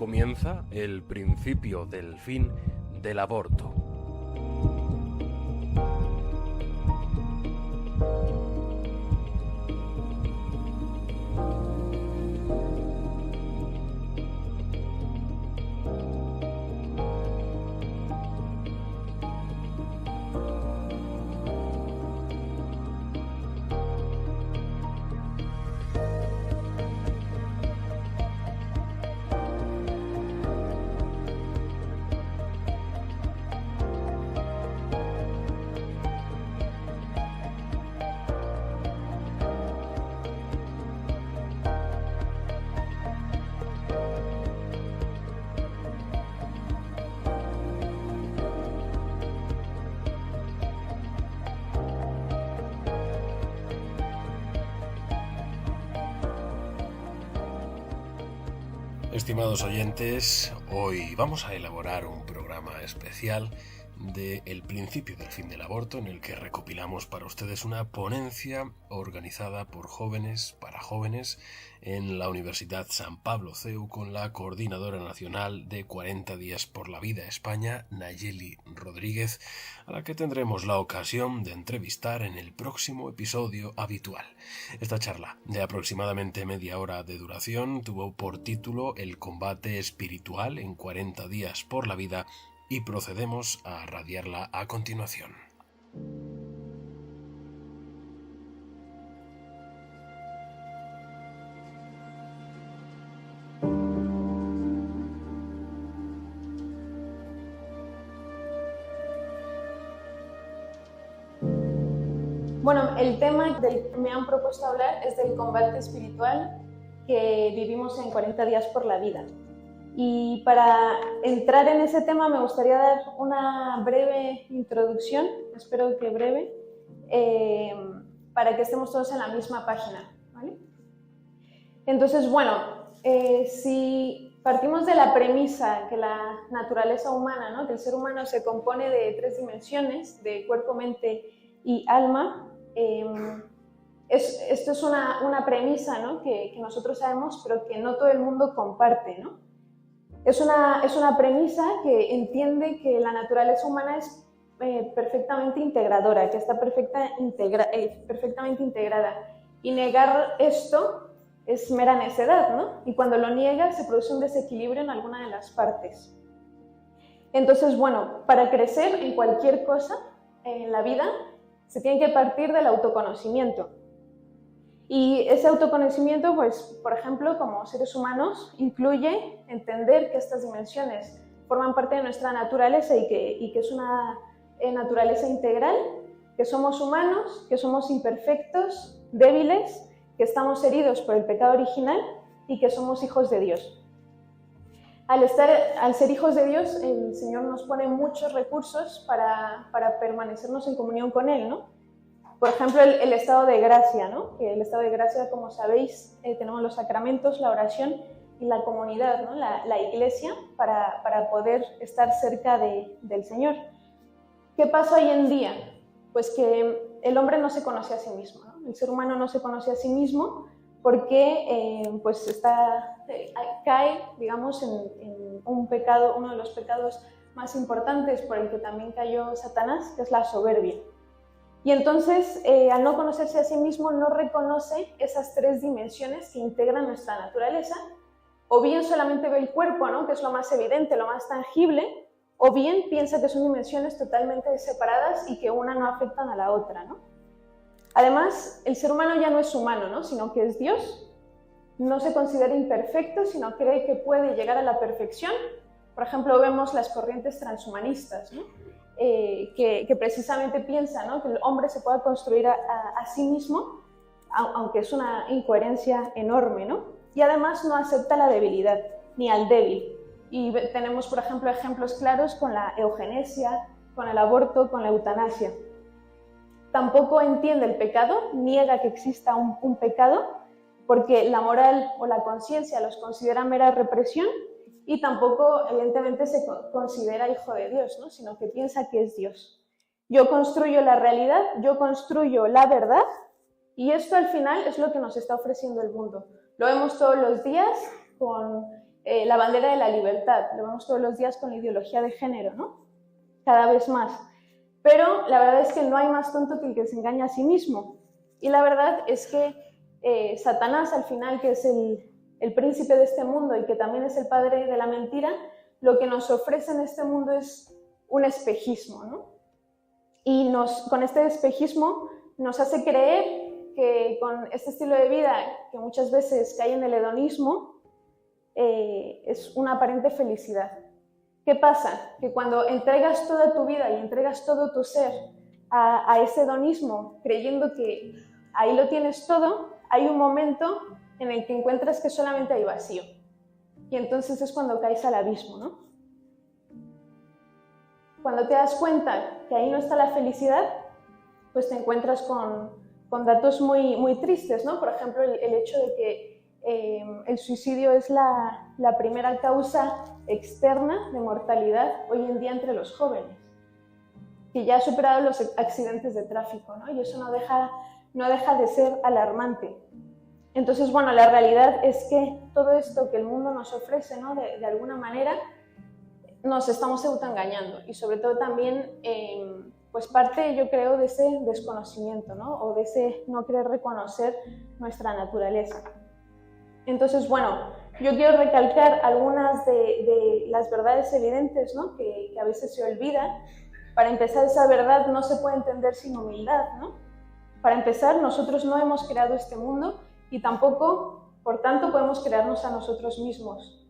comienza el principio del fin del aborto. Estimados oyentes, hoy vamos a elaborar un programa especial de El principio del fin del aborto, en el que recopilamos para ustedes una ponencia organizada por jóvenes para jóvenes en la Universidad San Pablo CEU con la Coordinadora Nacional de 40 Días por la Vida España, Nayeli Rodríguez, a la que tendremos la ocasión de entrevistar en el próximo episodio habitual. Esta charla, de aproximadamente media hora de duración, tuvo por título El combate espiritual en 40 días por la vida, y procedemos a radiarla a continuación. Bueno, el tema del que me han propuesto hablar es del combate espiritual que vivimos en 40 días por la vida. Y para entrar en ese tema me gustaría dar una breve introducción, espero que breve, para que estemos todos en la misma página, ¿vale? Entonces, bueno, si partimos de la premisa que la naturaleza humana, ¿no?, que el ser humano se compone de 3 dimensiones, de cuerpo, mente y alma, esto es una premisa, ¿no?, que nosotros sabemos, pero que no todo el mundo comparte, ¿no? Es una premisa que entiende que la naturaleza humana es perfectamente integradora, que está perfectamente integrada. Y negar esto es mera necedad, ¿no? Y cuando lo niega se produce un desequilibrio en alguna de las partes. Entonces, bueno, para crecer en cualquier cosa en la vida se tiene que partir del autoconocimiento. Y ese autoconocimiento, pues, por ejemplo, como seres humanos, incluye entender que estas dimensiones forman parte de nuestra naturaleza y que es una naturaleza integral, que somos humanos, que somos imperfectos, débiles, que estamos heridos por el pecado original y que somos hijos de Dios. Al ser hijos de Dios, el Señor nos pone muchos recursos para permanecernos en comunión con Él, ¿no? Por ejemplo, el estado de gracia, ¿no? El estado de gracia, como sabéis, tenemos los sacramentos, la oración y la comunidad, ¿no?, la iglesia, para poder estar cerca del Señor. ¿Qué pasa hoy en día? Pues que el hombre no se conoce a sí mismo, ¿no? El ser humano no se conoce a sí mismo porque cae, digamos, en un pecado, uno de los pecados más importantes por el que también cayó Satanás, que es la soberbia. Y entonces, al no conocerse a sí mismo, no reconoce esas 3 dimensiones que integran nuestra naturaleza, o bien solamente ve el cuerpo, ¿no?, que es lo más evidente, lo más tangible, o bien piensa que son dimensiones totalmente separadas y que una no afectan a la otra, ¿no? Además, el ser humano ya no es humano, ¿no?, sino que es Dios. No se considera imperfecto, sino cree que puede llegar a la perfección. Por ejemplo, vemos las corrientes transhumanistas, ¿no?, que precisamente piensan, ¿no?, que el hombre se pueda construir a sí mismo, aunque es una incoherencia enorme, ¿no? Y además no acepta la debilidad, ni al débil. Y tenemos, por ejemplo, ejemplos claros con la eugenesia, con el aborto, con la eutanasia. Tampoco entiende el pecado, niega que exista un pecado, porque la moral o la conciencia los considera mera represión, y tampoco, evidentemente, se considera hijo de Dios, ¿no?, sino que piensa que es Dios. Yo construyo la realidad, yo construyo la verdad, y esto al final es lo que nos está ofreciendo el mundo. Lo vemos todos los días con la bandera de la libertad. Lo vemos todos los días con la ideología de género, ¿no? Cada vez más. Pero la verdad es que no hay más tonto que el que se engaña a sí mismo. Y la verdad es que Satanás, al final, que es el príncipe de este mundo y que también es el padre de la mentira, lo que nos ofrece en este mundo es un espejismo, ¿no? Y con este espejismo nos hace creer que con este estilo de vida, que muchas veces cae en el hedonismo, es una aparente felicidad. ¿Qué pasa? Que cuando entregas toda tu vida y entregas todo tu ser a ese hedonismo, creyendo que ahí lo tienes todo, hay un momento en el que encuentras que solamente hay vacío. Y entonces es cuando caes al abismo, ¿no? Cuando te das cuenta que ahí no está la felicidad, pues te encuentras con datos muy, muy tristes, ¿no? Por ejemplo, el hecho de que el suicidio es la primera causa externa de mortalidad hoy en día entre los jóvenes, que ya ha superado los accidentes de tráfico, ¿no? Y eso no deja de ser alarmante. Entonces, bueno, la realidad es que todo esto que el mundo nos ofrece, ¿no? De alguna manera, nos estamos autoengañando, y sobre todo también, pues parte, yo creo, de ese desconocimiento, ¿no? O de ese no querer reconocer nuestra naturaleza. Entonces, bueno, yo quiero recalcar algunas de las verdades evidentes, ¿no? que a veces se olvidan. Para empezar, esa verdad no se puede entender sin humildad, ¿no? Para empezar, nosotros no hemos creado este mundo y tampoco, por tanto, podemos crearnos a nosotros mismos.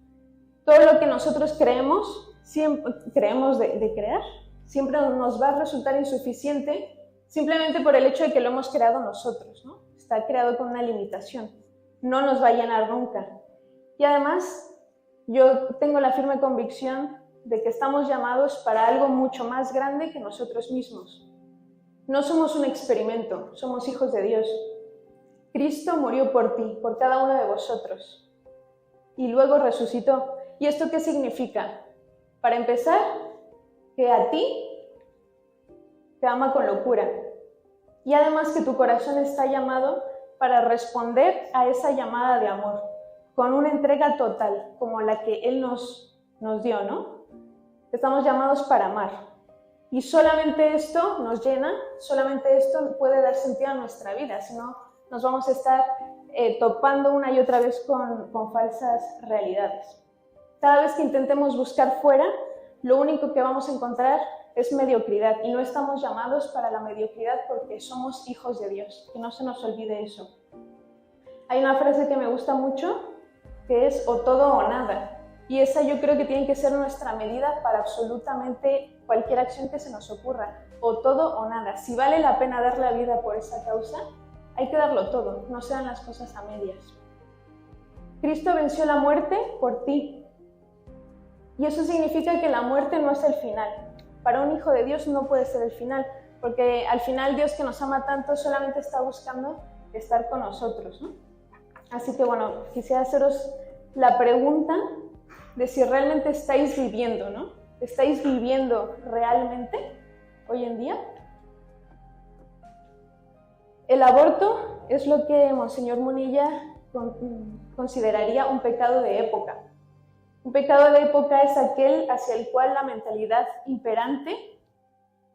Todo lo que nosotros creemos de crear, siempre nos va a resultar insuficiente simplemente por el hecho de que lo hemos creado nosotros, ¿no? Está creado con una limitación. No nos va a llenar nunca. Y además, yo tengo la firme convicción de que estamos llamados para algo mucho más grande que nosotros mismos. No somos un experimento, somos hijos de Dios. Cristo murió por ti, por cada uno de vosotros, y luego resucitó. ¿Y esto qué significa? Para empezar, que a ti te ama con locura, y además que tu corazón está llamado para responder a esa llamada de amor, con una entrega total, como la que Él nos dio, ¿no? Estamos llamados para amar. Y solamente esto nos llena, solamente esto puede dar sentido a nuestra vida, si no nos vamos a estar topando una y otra vez con falsas realidades. Cada vez que intentemos buscar fuera, lo único que vamos a encontrar es mediocridad, y no estamos llamados para la mediocridad porque somos hijos de Dios, que no se nos olvide eso. Hay una frase que me gusta mucho, que es o todo o nada, y esa yo creo que tiene que ser nuestra medida para absolutamente cualquier acción que se nos ocurra, o todo o nada. Si vale la pena dar la vida por esa causa, hay que darlo todo, no sean las cosas a medias. Cristo venció la muerte por ti, y eso significa que la muerte no es el final. Para un hijo de Dios no puede ser el final, porque al final Dios, que nos ama tanto, solamente está buscando estar con nosotros, ¿no? Así que bueno, quisiera haceros la pregunta de si realmente estáis viviendo, ¿no? ¿Estáis viviendo realmente hoy en día? El aborto es lo que Monseñor Munilla consideraría un pecado de época. Un pecado de época es aquel hacia el cual la mentalidad imperante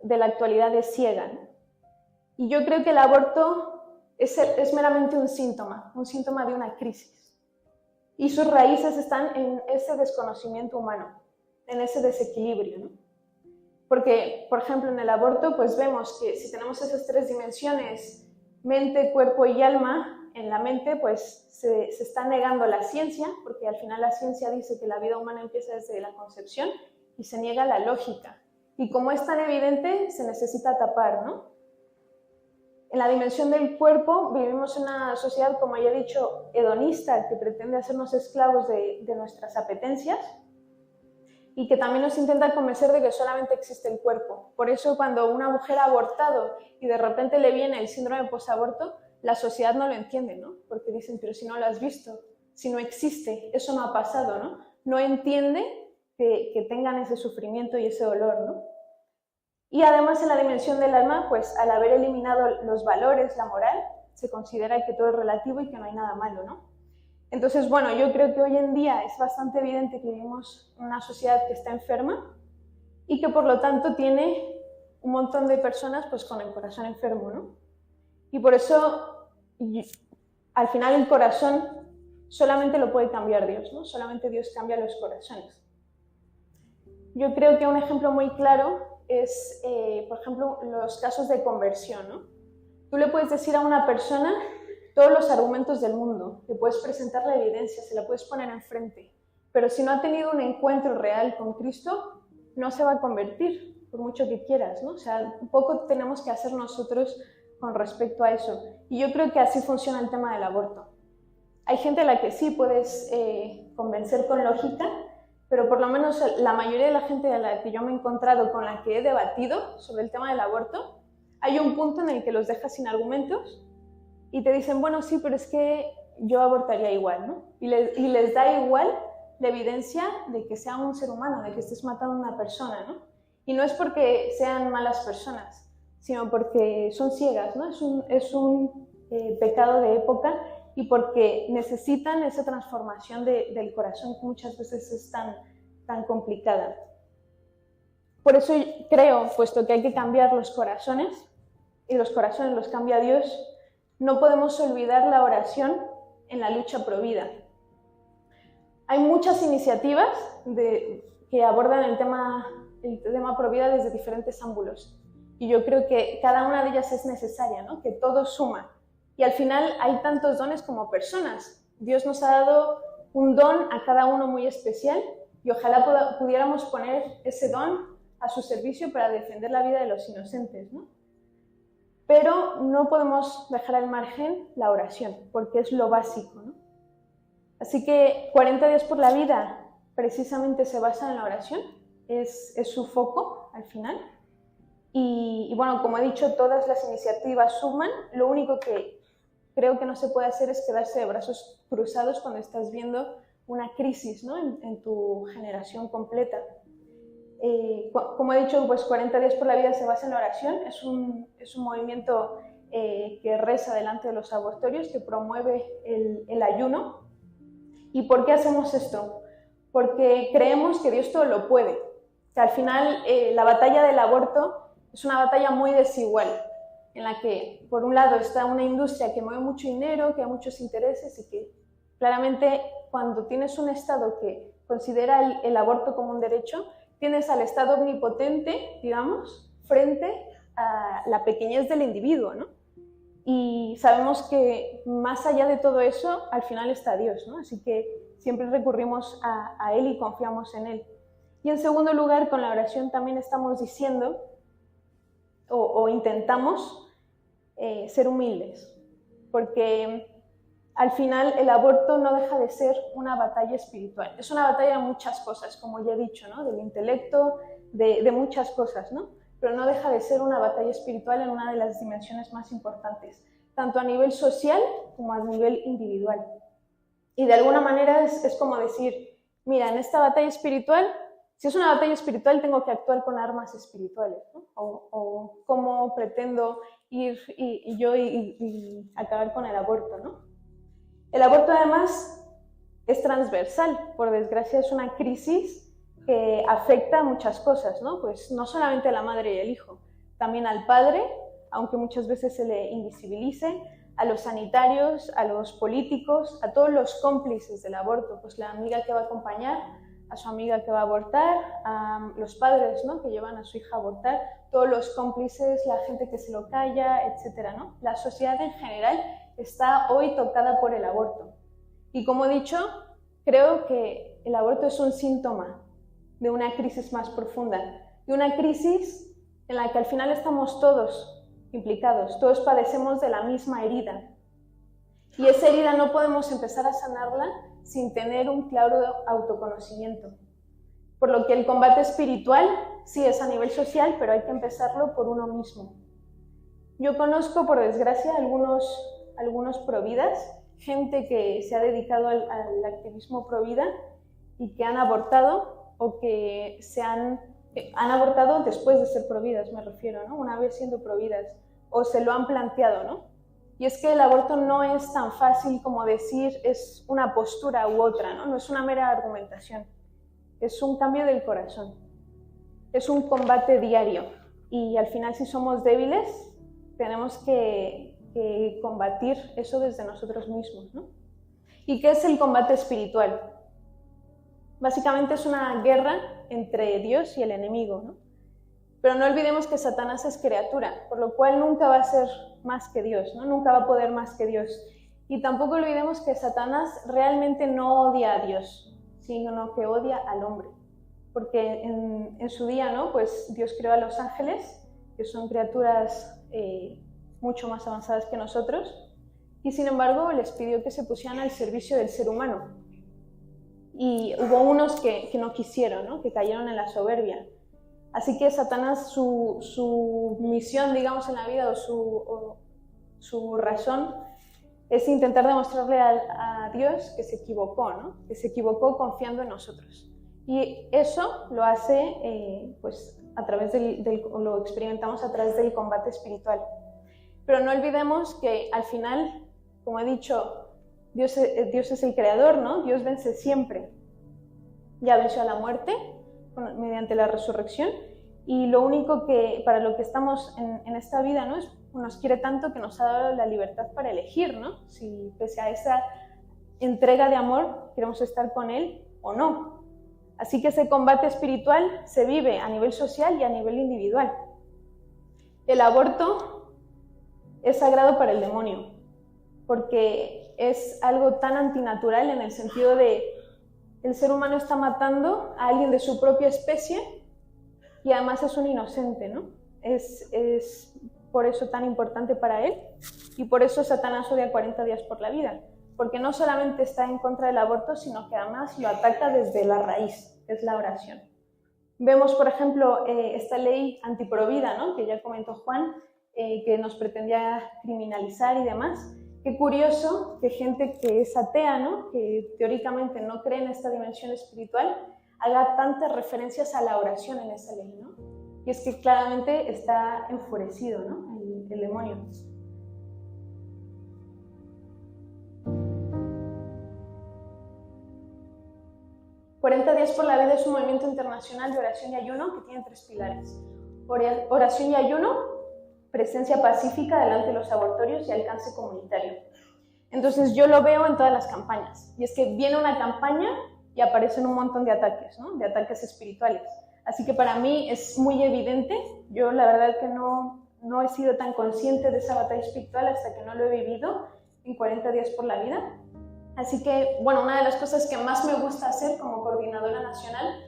de la actualidad es ciega, ¿no? Y yo creo que el aborto es meramente un síntoma de una crisis. Y sus raíces están en ese desconocimiento humano, en ese desequilibrio, ¿no? Porque, por ejemplo, en el aborto, pues vemos que si tenemos esas tres dimensiones, mente, cuerpo y alma, en la mente pues se está negando la ciencia, porque al final la ciencia dice que la vida humana empieza desde la concepción, y se niega la lógica. Y como es tan evidente, se necesita tapar, ¿no? En la dimensión del cuerpo vivimos en una sociedad, como ya he dicho, hedonista, que pretende hacernos esclavos de nuestras apetencias, y que también nos intenta convencer de que solamente existe el cuerpo. Por eso cuando una mujer ha abortado y de repente le viene el síndrome posaborto, la sociedad no lo entiende, ¿no? Porque dicen, pero si no lo has visto, si no existe, eso no ha pasado, ¿no? No entiende que tengan ese sufrimiento y ese dolor, ¿no? Y además en la dimensión del alma, pues al haber eliminado los valores, la moral, se considera que todo es relativo y que no hay nada malo, ¿no? Entonces, bueno, yo creo que hoy en día es bastante evidente que vivimos en una sociedad que está enferma y que por lo tanto tiene un montón de personas pues con el corazón enfermo, ¿no? Y por eso, al final el corazón solamente lo puede cambiar Dios, ¿no? Solamente Dios cambia los corazones. Yo creo que un ejemplo muy claro es, por ejemplo, los casos de conversión, ¿no? Tú le puedes decir a una persona todos los argumentos del mundo, le puedes presentar la evidencia, se la puedes poner enfrente, pero si no ha tenido un encuentro real con Cristo, no se va a convertir, por mucho que quieras, ¿no? O sea, un poco tenemos que hacer nosotros con respecto a eso. Y yo creo que así funciona el tema del aborto. Hay gente a la que sí puedes convencer con lógica, pero por lo menos la mayoría de la gente a la que yo me he encontrado, con la que he debatido sobre el tema del aborto, hay un punto en el que los dejas sin argumentos y te dicen, bueno, sí, pero es que yo abortaría igual, ¿no? Y les da igual la evidencia de que sea un ser humano, de que estés matando a una persona, ¿no? Y no es porque sean malas personas, sino porque son ciegas, ¿no? Es un pecado de época y porque necesitan esa transformación del corazón que muchas veces es tan complicada. Por eso creo, puesto que hay que cambiar los corazones, y los corazones los cambia Dios, no podemos olvidar la oración en la lucha pro vida. Hay muchas iniciativas que abordan el tema pro vida desde diferentes ángulos. Y yo creo que cada una de ellas es necesaria, ¿no? Que todo suma. Y al final hay tantos dones como personas. Dios nos ha dado un don a cada uno muy especial y ojalá pudiéramos poner ese don a su servicio para defender la vida de los inocentes, ¿no? Pero no podemos dejar al margen la oración, porque es lo básico, ¿no? Así que 40 días por la vida precisamente se basa en la oración, es su foco al final. Y bueno, como he dicho, todas las iniciativas suman. Lo único que creo que no se puede hacer es quedarse de brazos cruzados cuando estás viendo una crisis, ¿no? en tu generación completa. Como he dicho, pues 40 días por la vida se basa en la oración. Es un movimiento que reza delante de los abortorios, que promueve el ayuno. ¿Y por qué hacemos esto? Porque creemos que Dios todo lo puede. Que al final la batalla del aborto es una batalla muy desigual, en la que por un lado está una industria que mueve mucho dinero, que hay muchos intereses y que claramente cuando tienes un Estado que considera el aborto como un derecho, tienes al Estado omnipotente, digamos, frente a la pequeñez del individuo, ¿no? Y sabemos que más allá de todo eso, al final está Dios, ¿no? Así que siempre recurrimos a Él y confiamos en Él. Y en segundo lugar, con la oración también estamos diciendo o intentamos ser humildes, porque al final el aborto no deja de ser una batalla espiritual. Es una batalla de muchas cosas, como ya he dicho, ¿no? Del intelecto, de muchas cosas, ¿no? Pero no deja de ser una batalla espiritual en una de las dimensiones más importantes, tanto a nivel social como a nivel individual. Y de alguna manera es como decir, mira, en esta batalla espiritual, si es una batalla espiritual, tengo que actuar con armas espirituales, ¿no? O cómo pretendo ir y acabar con el aborto, ¿no? El aborto además es transversal, por desgracia es una crisis que afecta a muchas cosas, ¿no? Pues no solamente a la madre y el hijo, también al padre, aunque muchas veces se le invisibilice, a los sanitarios, a los políticos, a todos los cómplices del aborto, pues la amiga que va a acompañar, a su amiga que va a abortar, a los padres, ¿no? Que llevan a su hija a abortar, todos los cómplices, la gente que se lo calla, etcétera, ¿no? La sociedad en general está hoy tocada por el aborto. Y como he dicho, creo que el aborto es un síntoma de una crisis más profunda, de una crisis en la que al final estamos todos implicados, todos padecemos de la misma herida. Y esa herida no podemos empezar a sanarla sin tener un claro autoconocimiento. Por lo que el combate espiritual sí es a nivel social, pero hay que empezarlo por uno mismo. Yo conozco, por desgracia, algunos providas, gente que se ha dedicado al activismo provida y que han abortado o que han abortado después de ser providas, me refiero, ¿no? Una vez siendo providas, o se lo han planteado, ¿no? Y es que el aborto no es tan fácil como decir es una postura u otra, ¿no? No es una mera argumentación, es un cambio del corazón, es un combate diario. Y al final, si somos débiles, tenemos que combatir eso desde nosotros mismos, ¿no? ¿Y qué es el combate espiritual? Básicamente es una guerra entre Dios y el enemigo, ¿no? Pero no olvidemos que Satanás es criatura, por lo cual nunca va a ser más que Dios, ¿no? Nunca va a poder más que Dios. Y tampoco olvidemos que Satanás realmente no odia a Dios, sino que odia al hombre. Porque en su día, ¿no? Pues Dios creó a los ángeles, que son criaturas mucho más avanzadas que nosotros, y sin embargo les pidió que se pusieran al servicio del ser humano. Y hubo unos que no quisieron, ¿no? Que cayeron en la soberbia. Así que Satanás, su misión, digamos, en la vida o su razón es intentar demostrarle a Dios que se equivocó, ¿no? Que se equivocó confiando en nosotros. Y eso lo hace pues, a través lo experimentamos a través del combate espiritual. Pero no olvidemos que al final, como he dicho, Dios es el creador, ¿no? Dios vence siempre. Ya venció a la muerte mediante la resurrección, y lo único que para lo que estamos en esta vida, ¿no? Nos quiere tanto que nos ha dado la libertad para elegir, ¿no? Si pese a esa entrega de amor queremos estar con Él o no. Así que ese combate espiritual se vive a nivel social y a nivel individual. El aborto es sagrado para el demonio, porque es algo tan antinatural en el sentido de el ser humano está matando a alguien de su propia especie y además es un inocente, ¿no? Es por eso tan importante para él, y por eso Satanás odia 40 días por la vida, porque no solamente está en contra del aborto, sino que además lo ataca desde la raíz, que es la oración. Vemos, por ejemplo, esta ley antiprovida, ¿no? Que ya comentó Juan, que nos pretendía criminalizar y demás. Qué curioso que gente que es atea, ¿no? Que teóricamente no cree en esta dimensión espiritual, haga tantas referencias a la oración en esa ley, ¿no? Y es que claramente está enfurecido, ¿no? El demonio. «40 días por la vida» es un movimiento internacional de oración y ayuno que tiene 3 pilares. Oración y ayuno, presencia pacífica delante de los abortorios y alcance comunitario. Entonces yo lo veo en todas las campañas, y es que viene una campaña y aparecen un montón de ataques, ¿no? De ataques espirituales. Así que para mí es muy evidente. Yo la verdad que no he sido tan consciente de esa batalla espiritual hasta que no lo he vivido en 40 días por la vida. Así que, bueno, una de las cosas que más me gusta hacer como coordinadora nacional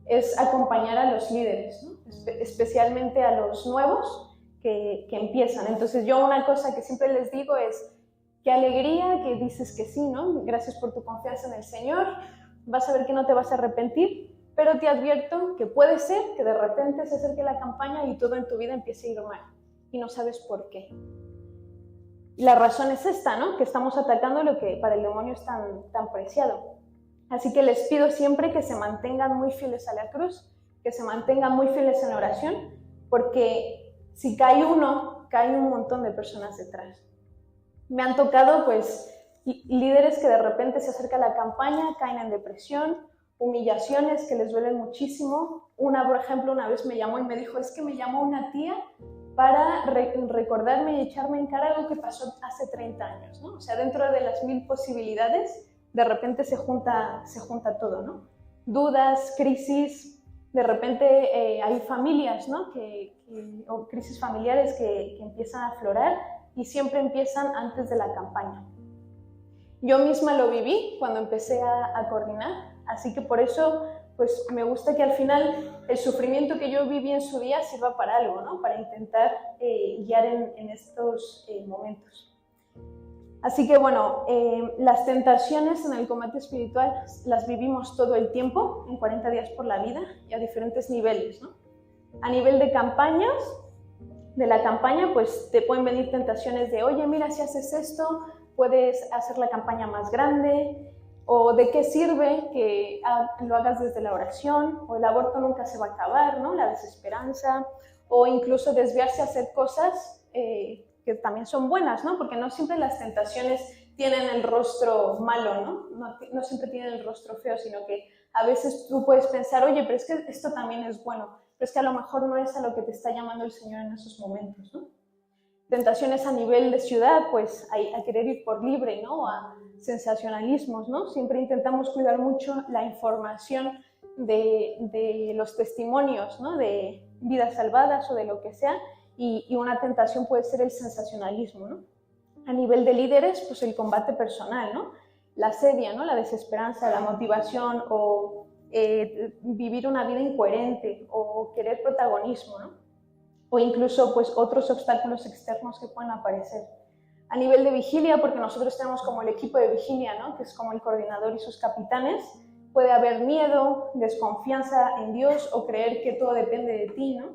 es acompañar a los líderes, ¿no? Especialmente a los nuevos que empiezan. Entonces yo una cosa que siempre les digo es: qué alegría que dices que sí, ¿no? Gracias por tu confianza en el Señor, vas a ver que no te vas a arrepentir, pero te advierto que puede ser que de repente se acerque la campaña y todo en tu vida empiece a ir mal y no sabes por qué. La razón es esta, ¿no? Que estamos atacando lo que para el demonio es tan preciado. Así que les pido siempre que se mantengan muy fieles a la cruz, que se mantengan muy fieles en la oración, porque si cae uno, cae un montón de personas detrás. Me han tocado, pues, líderes que de repente se acerca la campaña, caen en depresión, humillaciones que les duelen muchísimo. Una, por ejemplo, una vez me llamó y me dijo: es que me llamó una tía para recordarme y echarme en cara algo que pasó hace 30 años, ¿no? O sea, dentro de las 1000 posibilidades, de repente se junta todo, ¿no? Dudas, crisis, de repente hay familias, ¿no? O crisis familiares que empiezan a aflorar y siempre empiezan antes de la campaña. Yo misma lo viví cuando empecé a coordinar, así que por eso pues me gusta que al final el sufrimiento que yo viví en su día sirva para algo, ¿no? Para intentar guiar en estos momentos. Así que bueno, las tentaciones en el combate espiritual las vivimos todo el tiempo, en 40 días por la vida, y a diferentes niveles, ¿no? A nivel de campañas, de la campaña, pues te pueden venir tentaciones de: oye, mira, si haces esto, puedes hacer la campaña más grande, o de qué sirve que lo hagas desde la oración, o el aborto nunca se va a acabar, ¿no? La desesperanza, o incluso desviarse a hacer cosas que también son buenas, ¿no? Porque no siempre las tentaciones tienen el rostro malo, ¿no? No siempre tienen el rostro feo, sino que a veces tú puedes pensar, oye, pero es que esto también es bueno, pero es que a lo mejor no es a lo que te está llamando el Señor en esos momentos, ¿no? Tentaciones a nivel de ciudad, pues a querer ir por libre, ¿no? A sensacionalismos, ¿no? Siempre intentamos cuidar mucho la información de los testimonios, ¿no? De vidas salvadas o de lo que sea, y una tentación puede ser el sensacionalismo, ¿no? A nivel de líderes, pues el combate personal, ¿no? La asedia, ¿no? La desesperanza, la motivación o vivir una vida incoherente o querer protagonismo, ¿no? O incluso pues otros obstáculos externos que pueden aparecer. A nivel de vigilia, porque nosotros tenemos como el equipo de vigilia, ¿no? Que es como el coordinador y sus capitanes, puede haber miedo, desconfianza en Dios o creer que todo depende de ti, ¿no?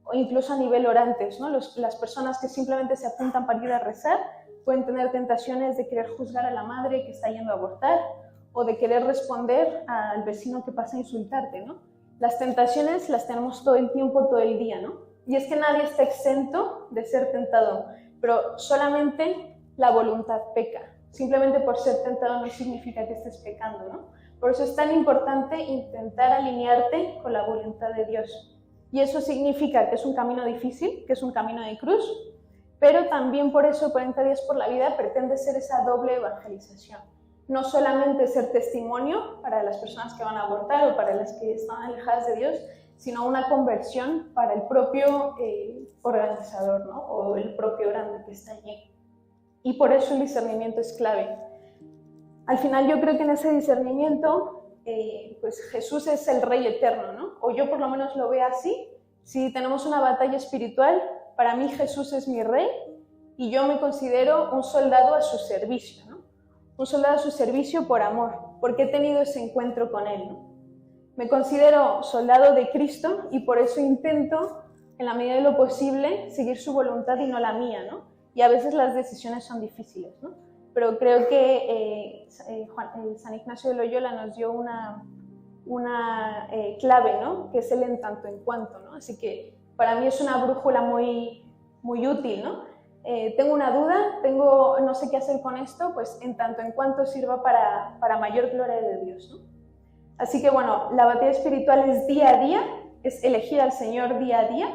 O incluso a nivel orantes, ¿no? Las personas que simplemente se apuntan para ir a rezar pueden tener tentaciones de querer juzgar a la madre que está yendo a abortar o de querer responder al vecino que pasa a insultarte, ¿no? Las tentaciones las tenemos todo el tiempo, todo el día, ¿no? Y es que nadie está exento de ser tentado, pero solamente la voluntad peca. Simplemente por ser tentado no significa que estés pecando, ¿no? Por eso es tan importante intentar alinearte con la voluntad de Dios. Y eso significa que es un camino difícil, que es un camino de cruz, pero también por eso 40 días por la vida pretende ser esa doble evangelización. No solamente ser testimonio para las personas que van a abortar o para las que están alejadas de Dios, sino una conversión para el propio organizador, ¿no? O el propio orante que está allí. Y por eso el discernimiento es clave. Al final yo creo que en ese discernimiento, pues Jesús es el Rey eterno, ¿no? O yo por lo menos lo veo así. Si tenemos una batalla espiritual, para mí Jesús es mi Rey y yo me considero un soldado a su servicio, ¿no? Un soldado a su servicio por amor, porque he tenido ese encuentro con Él, ¿no? Me considero soldado de Cristo y por eso intento, en la medida de lo posible, seguir su voluntad y no la mía, ¿no? Y a veces las decisiones son difíciles, ¿no? Pero creo que San Ignacio de Loyola nos dio una clave, ¿no? Que es el en tanto en cuanto, ¿no? Así que para mí es una brújula muy, muy útil, ¿no? Tengo una duda, no sé qué hacer con esto, pues en tanto en cuanto sirva para mayor gloria de Dios, ¿no? Así que bueno, la batalla espiritual es día a día, es elegir al Señor día a día,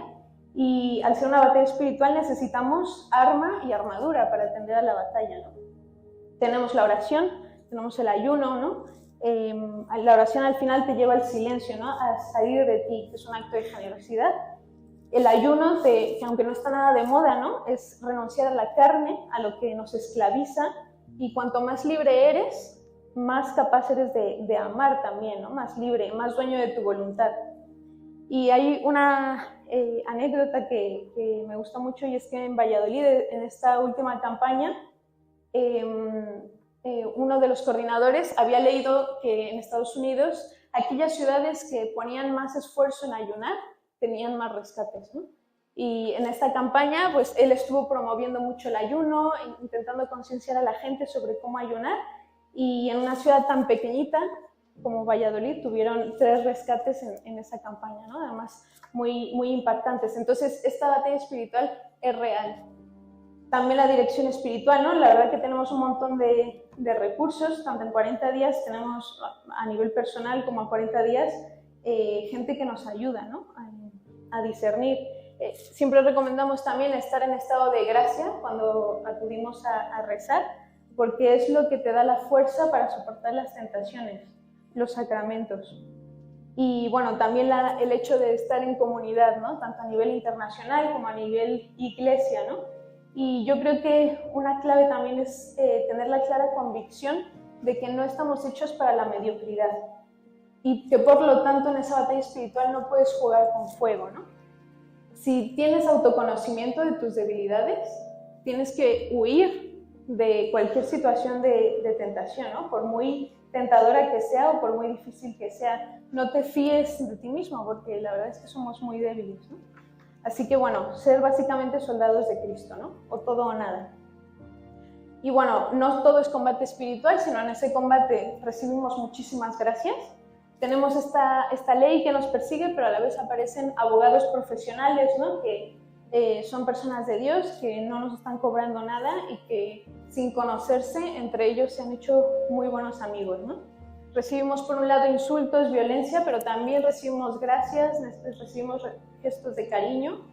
y al ser una batalla espiritual necesitamos arma y armadura para atender a la batalla, ¿no? Tenemos la oración, tenemos el ayuno, ¿no? La oración al final te lleva al silencio, ¿no? A salir de ti, que es un acto de generosidad. El ayuno, que aunque no está nada de moda, ¿no? Es renunciar a la carne, a lo que nos esclaviza, y cuanto más libre eres, más capaz eres de amar también, ¿no? Más libre, más dueño de tu voluntad. Y hay una anécdota que me gusta mucho, y es que en Valladolid, en esta última campaña, uno de los coordinadores había leído que en Estados Unidos aquellas ciudades que ponían más esfuerzo en ayunar tenían más rescates, ¿no? Y en esta campaña, pues él estuvo promoviendo mucho el ayuno, intentando concienciar a la gente sobre cómo ayunar, y en una ciudad tan pequeñita como Valladolid tuvieron 3 rescates en esa campaña, ¿no? Además muy, muy impactantes. Entonces esta batalla espiritual es real. También la dirección espiritual, ¿no? La verdad que tenemos un montón de recursos, tanto en 40 días tenemos a nivel personal como a 40 días gente que nos ayuda, ¿no? A discernir. Siempre recomendamos también estar en estado de gracia cuando acudimos a rezar, porque es lo que te da la fuerza para soportar las tentaciones, los sacramentos. Y bueno, también el hecho de estar en comunidad, ¿no? Tanto a nivel internacional como a nivel iglesia, ¿no? Y yo creo que una clave también es tener la clara convicción de que no estamos hechos para la mediocridad y que por lo tanto en esa batalla espiritual no puedes jugar con fuego, ¿no? Si tienes autoconocimiento de tus debilidades, tienes que huir de cualquier situación de tentación, ¿no? Por muy tentadora que sea o por muy difícil que sea, no te fíes de ti mismo, porque la verdad es que somos muy débiles, ¿no? Así que bueno, ser básicamente soldados de Cristo, ¿no? O todo o nada. Y bueno, no todo es combate espiritual, sino en ese combate recibimos muchísimas gracias. Tenemos esta ley que nos persigue, pero a la vez aparecen abogados profesionales, ¿no? Que son personas de Dios que no nos están cobrando nada y que sin conocerse entre ellos se han hecho muy buenos amigos, ¿no? Recibimos por un lado insultos, violencia, pero también recibimos gracias, recibimos gestos de cariño,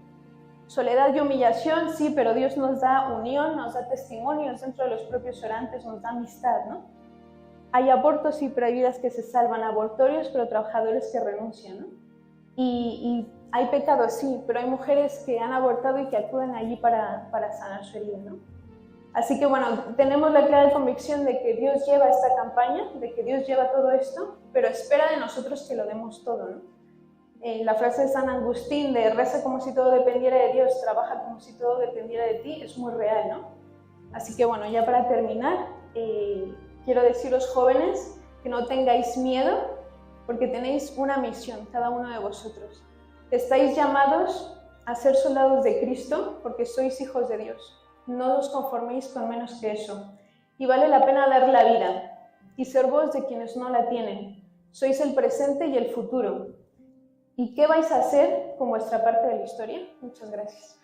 soledad y humillación, sí, pero Dios nos da unión, nos da testimonios dentro de los propios orantes, nos da amistad, ¿no? Hay abortos, sí, pero hay vidas que se salvan, abortorios, pero trabajadores que renuncian, ¿no? Y hay pecados, sí, pero hay mujeres que han abortado y que acuden allí para sanar su herida, ¿no? Así que bueno, tenemos la clara convicción de que Dios lleva esta campaña, de que Dios lleva todo esto, pero espera de nosotros que lo demos todo, ¿no? La frase de San Agustín de reza como si todo dependiera de Dios, trabaja como si todo dependiera de ti, es muy real, ¿no? Así que bueno, ya para terminar, quiero deciros, jóvenes, que no tengáis miedo, porque tenéis una misión, cada uno de vosotros. Estáis llamados a ser soldados de Cristo porque sois hijos de Dios. No os conforméis con menos que eso. Y vale la pena dar la vida y ser vos de quienes no la tienen. Sois el presente y el futuro. ¿Y qué vais a hacer con vuestra parte de la historia? Muchas gracias.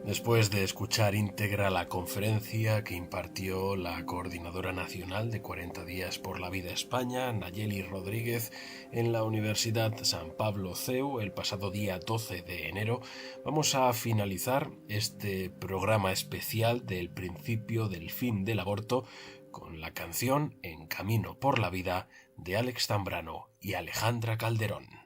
Después de escuchar íntegra la conferencia que impartió la Coordinadora Nacional de 40 Días por la Vida España, Nayeli Rodríguez, en la Universidad San Pablo CEU el pasado día 12 de enero, vamos a finalizar este programa especial del principio del fin del aborto con la canción En Camino por la Vida de Alex Zambrano y Alejandra Calderón.